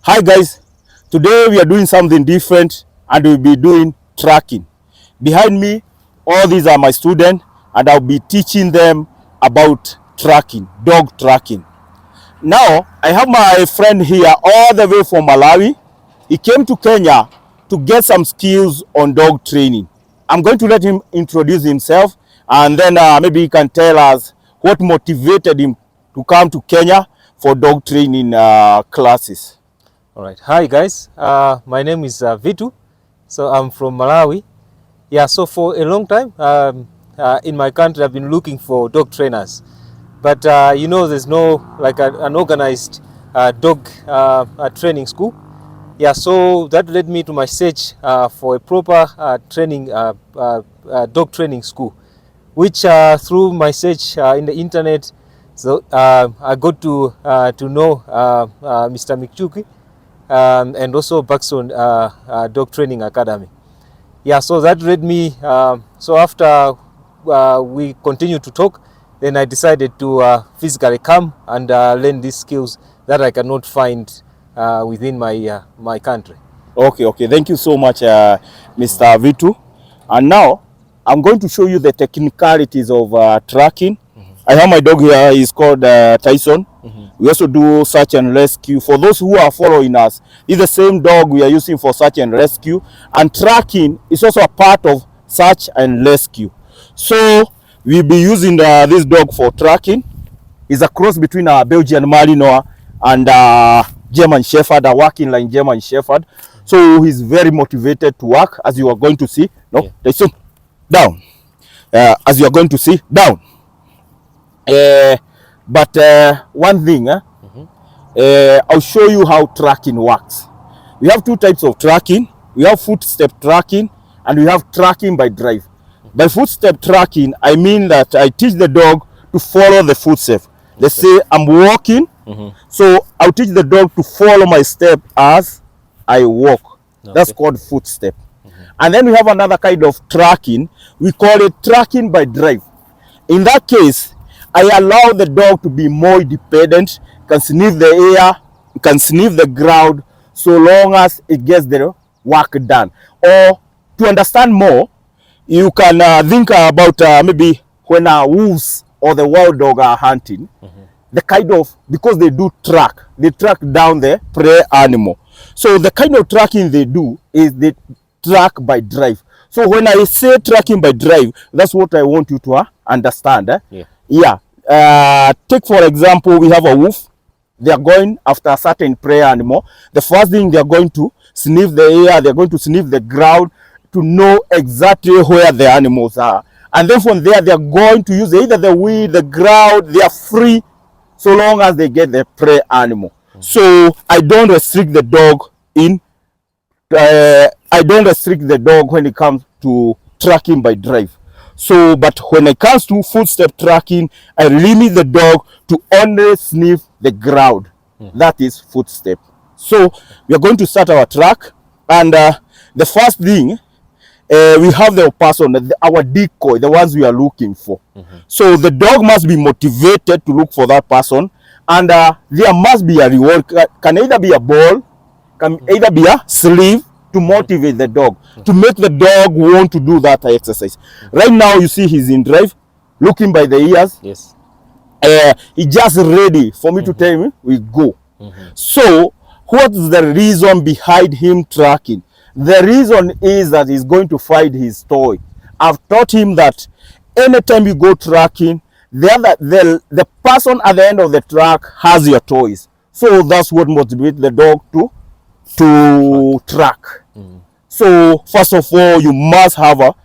Hi guys, today we are doing something different and we'll be doing tracking. Behind me, all these are my students and I'll be teaching them about tracking, dog tracking. Now, I have my friend here all the way from Malawi. He came to Kenya to get some skills on dog training. I'm going to let him introduce himself and then maybe he can tell us what motivated him to come to Kenya for dog training classes. All right. Hi guys. My name is Vitu. So I'm from Malawi. Yeah. So for a long time in my country, I've been looking for dog trainers, but there's no like an organized dog training school. Yeah. So that led me to my search for a proper training dog training school, which through my search in the internet, so I got to know Mr. Michuki. And also Buxton Dog Training Academy. Yeah, so that led me, so after we continued to talk, then I decided to physically come and learn these skills that I cannot find within my country. Okay, thank you so much, Mr. Vitu. And now, I'm going to show you the technicalities of tracking. I have my dog here, he's called Tyson. We also do search and rescue. For those who are following us, it's the same dog we are using for search and rescue. And tracking is also a part of search and rescue. So we'll be using this dog for tracking. It's a cross between a Belgian Malinois and German Shepherd, a working line German Shepherd. So he's very motivated to work, as you are going to see. No, yeah. Tyson, down. As you are going to see, down. But one thing, I'll show you how tracking works. We have two types of tracking. We have footstep tracking and we have tracking by drive. By footstep tracking, I mean that I teach the dog to follow the footstep. Let's say I'm walking, so I'll teach the dog to follow my step as I walk. Okay. That's called footstep. And then we have another kind of tracking. We call it tracking by drive. In that case, I allow the dog to be more independent, can sniff the air, can sniff the ground, so long as it gets the work done. Or to understand more, you can think about maybe when wolves or the wild dog are hunting, the kind of, because they track down the prey animal. So the kind of tracking they do is they track by drive. So when I say tracking by drive, that's what I want you to understand. Yeah. Take for example, we have a wolf. They are going after a certain prey animal. The first thing, they are going to sniff the air, they're going to sniff the ground to know exactly where the animals are. And then from there, they are going to use either the weed, the ground. They are free so long as they get the prey animal. So I don't restrict the dog when it comes to tracking by drive. So, but when it comes to footstep tracking, I limit the dog to only sniff the ground. That is footstep. So, we are going to start our track. And the first thing, we have the person, our decoy, the ones we are looking for. So, the dog must be motivated to look for that person. And there must be a reward. Can either be a ball, can either be a sleeve, to motivate the dog, to make the dog want to do that exercise. Right now, you see he's in drive, looking by the ears. Yes. He's just ready for me to tell him, we go. So, what's the reason behind him tracking? The reason is that he's going to find his toy. I've taught him that anytime you go tracking, the person at the end of the track has your toys. So, that's what motivates the dog to track. So first of all, you must have a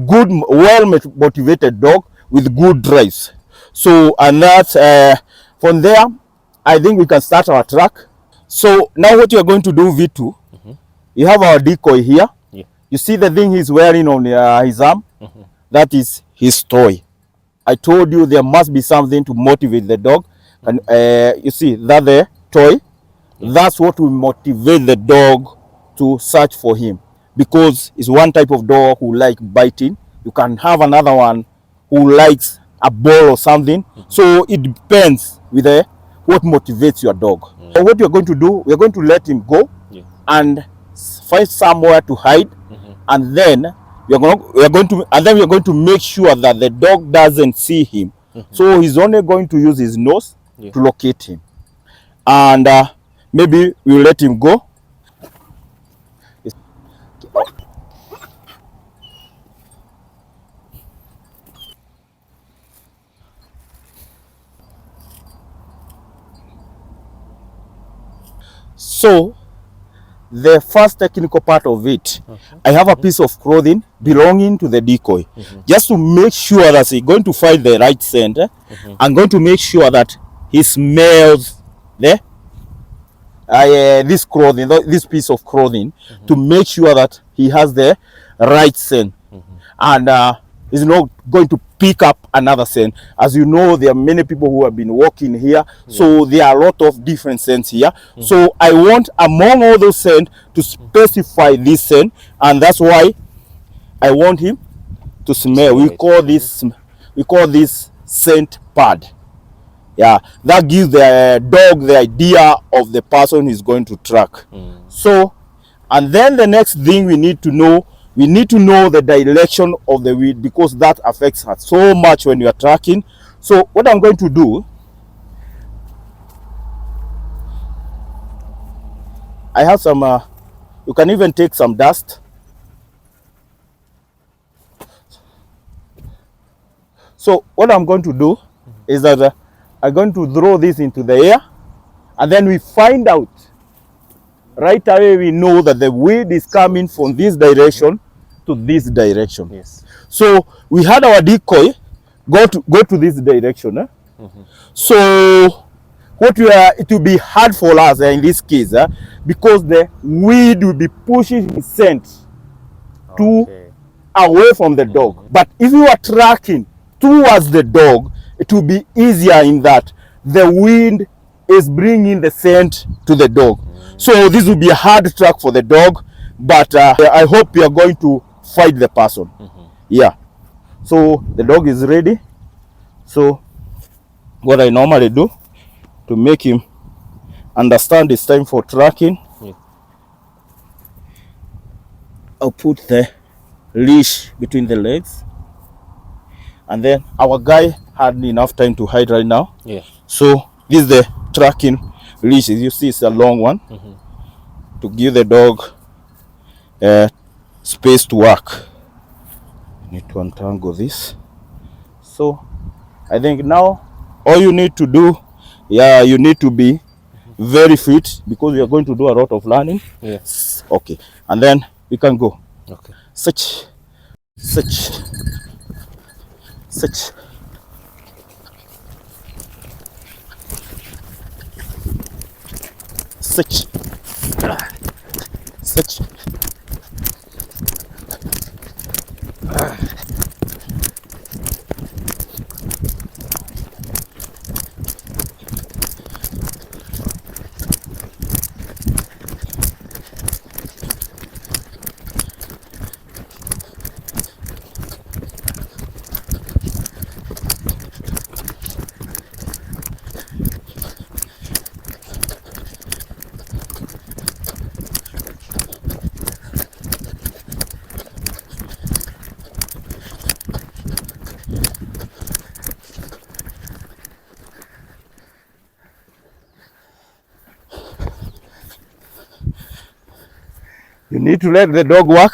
good, well-motivated dog with good drives. So, and that's from there, I think we can start our track. So now what you're going to do, V2, you have our decoy here. Yeah. You see the thing he's wearing on his arm? That is his toy. I told you there must be something to motivate the dog. And you see that the toy? That's what will motivate the dog to search for him, because it's one type of dog who like biting. You can have another one who likes a ball or something. So it depends with what motivates your dog. So what we are going to do, we are going to let him go and find somewhere to hide, and then we are going to make sure that the dog doesn't see him. So he's only going to use his nose to locate him, and maybe we'll let him go. So the first technical part of it, I have a piece of clothing belonging to the decoy, just to make sure that he's going to find the right scent. I'm going to make sure that he smells this clothing, this piece of clothing, to make sure that he has the right scent, and he's not going to pick up another scent. As you know, there are many people who have been walking here, so there are a lot of different scents here. So I want, among all those scents, to specify this scent, and that's why I want him to smell. We call this scent pad. Yeah, that gives the dog the idea of the person he's going to track. So, and then the next thing we need to know the direction of the weed, because that affects her so much when you are tracking. So what I'm going to do, I have some, you can even take some dust. So what I'm going to do is that I'm going to throw this into the air, and then we find out right away. We know that the wind is coming from this direction to this direction. Yes. So we had our decoy go to this direction. So it will be hard for us in this case, because the wind will be pushing the scent away from the dog. But if you are tracking towards the dog, it will be easier in that the wind is bringing the scent to the dog. So this will be a hard track for the dog, but I hope you are going to fight the person. Yeah. So the dog is ready. So what I normally do to make him understand it's time for tracking, I'll put the leash between the legs, and then our guy had enough time to hide right now. So this is the tracking leash. As you see, it's a long one, to give the dog space to work. Need to untangle this. So I think now all you need to do, you need to be very fit, because you are going to do a lot of learning. Okay, and then we can go. Okay. Such. Such. Such. You need to let the dog work.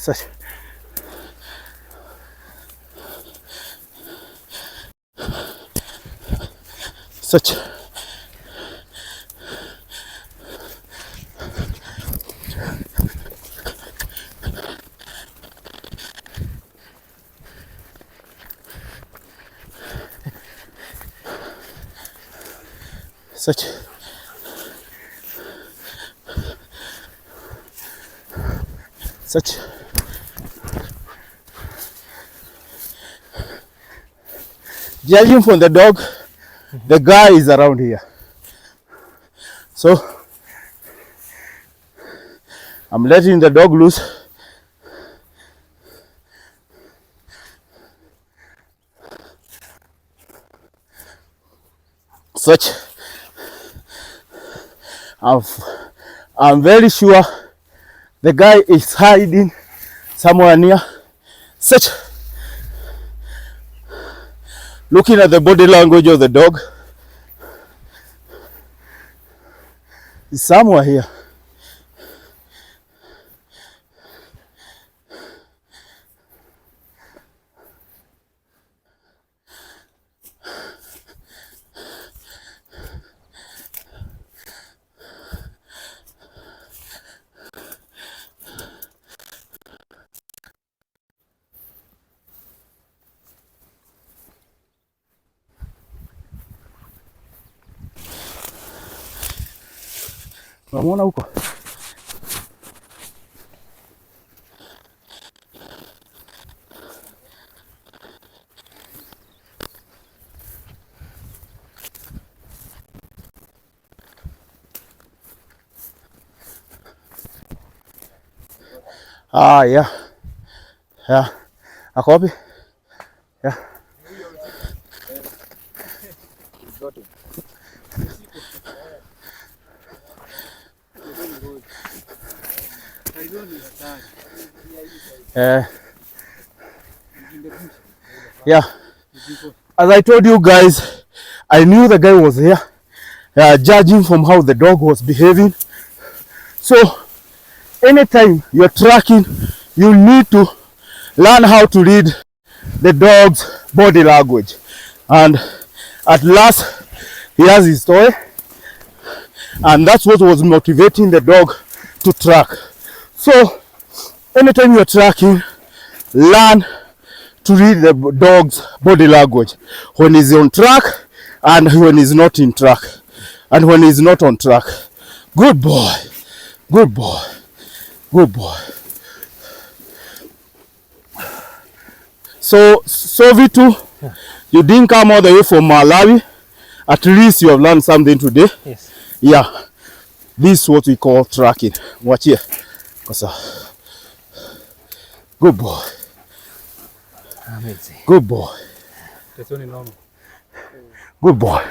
Such. Such. Such. Such. Judging from the dog, the guy is around here. So I'm letting the dog loose. Such. I'm very sure the guy is hiding somewhere near. Such. Looking at the body language of the dog, he's somewhere here. Unamwona huko? Ah, yeah. Yeah. Ako wapi? Yeah. Yeah. As I told you guys, I knew the guy was here, judging from how the dog was behaving. So anytime you're tracking, you need to learn how to read the dog's body language. And at last, he has his toy, and that's what was motivating the dog to track. So anytime you're tracking, learn to read the dog's body language when he's on track and when he's not in track and when he's not on track. Good boy. Good boy. Good boy. So V2, you didn't come all the way from Malawi. At least you have learned something today. Yes. Yeah. This is what we call tracking. Watch here. Good boy. Amazing. Good boy. That's only normal. Good boy.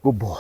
Good boy.